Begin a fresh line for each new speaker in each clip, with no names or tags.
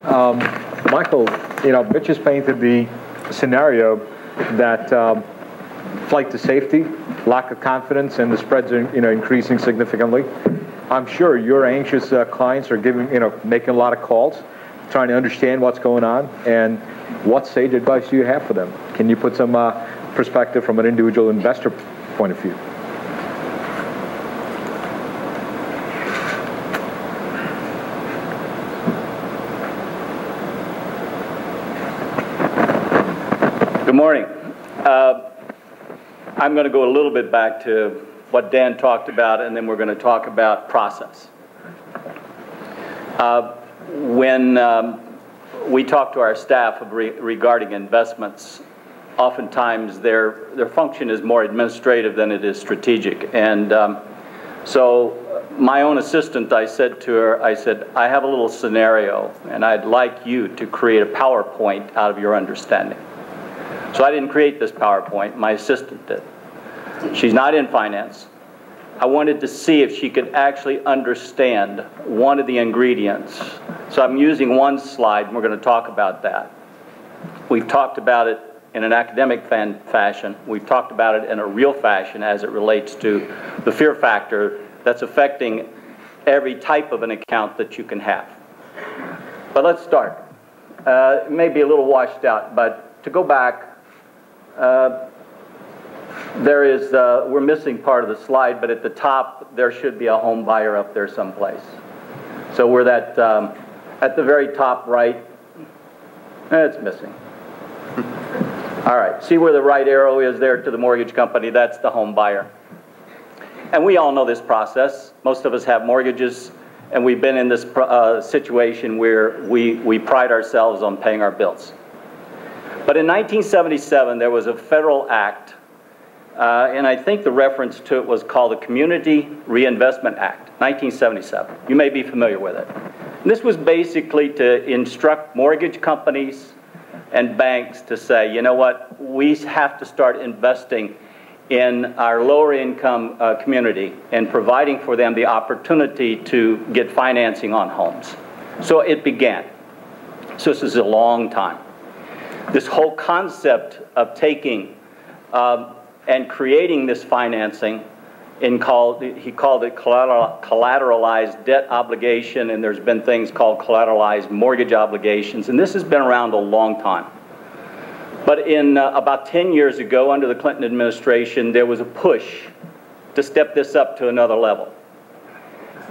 Michael, Mitch has painted the scenario that flight to safety, lack of confidence, and the spreads are increasing significantly. I'm sure your anxious clients are making a lot of calls, trying to understand what's going on. And what sage advice do you have for them? Can you put some perspective from an individual investor point of view?
Good morning. I'm going to go a little bit back to what Dan talked about, and then we're going to talk about process. When we talk to our staff regarding investments, oftentimes their function is more administrative than it is strategic. And so my own assistant, I said to her, I have a little scenario, and I'd like you to create a PowerPoint out of your understanding. So I didn't create this PowerPoint, my assistant did. She's not in finance. I wanted to see if she could actually understand one of the ingredients. So I'm using one slide, and we're going to talk about that. We've talked about it in an academic fashion. We've talked about it in a real fashion as it relates to the fear factor that's affecting every type of an account that you can have. But let's start. It may be a little washed out, but to go back, we're missing part of the slide, but at the top there should be a home buyer up there someplace. So we're at the very top right. It's missing. All right, see where the right arrow is there to the mortgage company? That's the home buyer. And we all know this process. Most of us have mortgages, and we've been in this situation where we pride ourselves on paying our bills. But in 1977, there was a federal act, and I think the reference to it was called the Community Reinvestment Act, 1977. You may be familiar with it. And this was basically to instruct mortgage companies and banks to say, you know what, we have to start investing in our lower income community and providing for them the opportunity to get financing on homes. So it began. So this is a long time. This whole concept of taking and creating this financing, he called it collateralized debt obligation, and there's been things called collateralized mortgage obligations, and this has been around a long time. But in about 10 years ago, under the Clinton administration, there was a push to step this up to another level.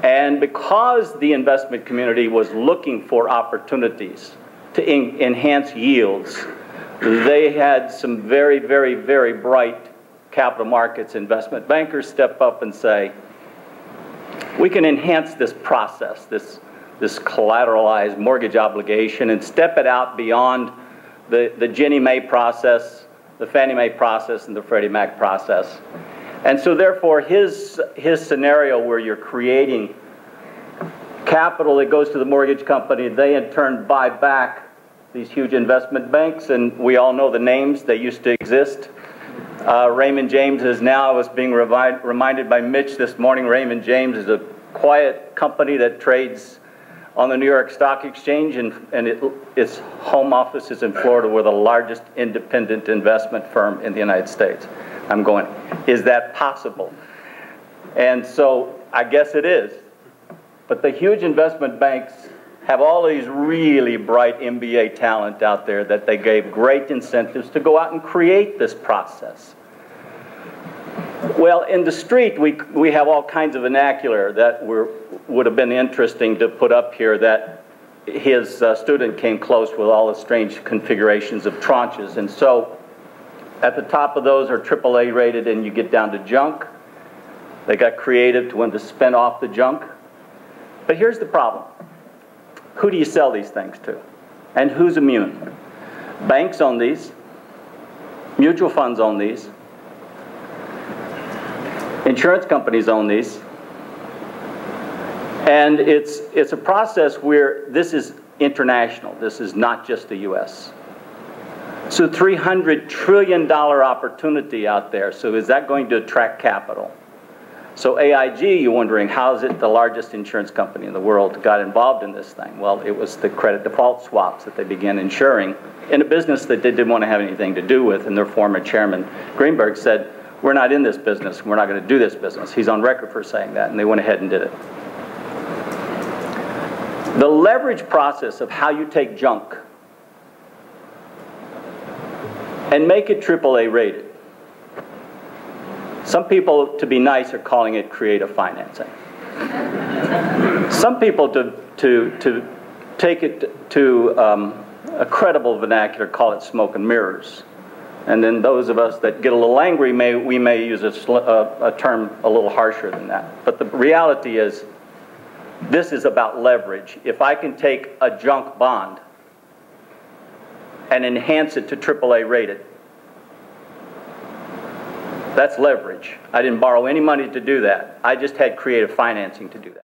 And because the investment community was looking for opportunities to enhance yields, they had some very, very, very bright capital markets investment bankers step up and say, we can enhance this process, this collateralized mortgage obligation, and step it out beyond the Ginnie Mae process, the Fannie Mae process, and the Freddie Mac process. And so therefore his scenario where you're creating capital that goes to the mortgage company, they in turn buy back these huge investment banks, and we all know the names. They used to exist. Raymond James is now, I was being reminded by Mitch this morning, Raymond James is a quiet company that trades on the New York Stock Exchange, and its home office is in Florida. We're the largest independent investment firm in the United States. I'm going, is that possible? And so I guess it is. But the huge investment banks have all these really bright MBA talent out there that they gave great incentives to go out and create this process. Well, in the street, we have all kinds of vernacular that would have been interesting to put up here, that his student came close with all the strange configurations of tranches. And so at the top of those are AAA rated, and you get down to junk. They got creative to when to spin off the junk. But here's the problem. Who do you sell these things to? And who's immune? Banks own these. Mutual funds own these. Insurance companies own these. And it's a process where this is international. This is not just the U.S. So $300 trillion opportunity out there. So is that going to attract capital? So AIG, you're wondering, how is it the largest insurance company in the world got involved in this thing? Well, it was the credit default swaps that they began insuring in a business that they didn't want to have anything to do with, and their former chairman, Greenberg, said, we're not in this business, we're not going to do this business. He's on record for saying that, and they went ahead and did it. The leverage process of how you take junk and make it AAA rated. Some people, to be nice, are calling it creative financing. Some people, to take it to a credible vernacular, call it smoke and mirrors. And then those of us that get a little angry, we may use a term a little harsher than that. But the reality is, this is about leverage. If I can take a junk bond and enhance it to AAA rated, that's leverage. I didn't borrow any money to do that. I just had creative financing to do that.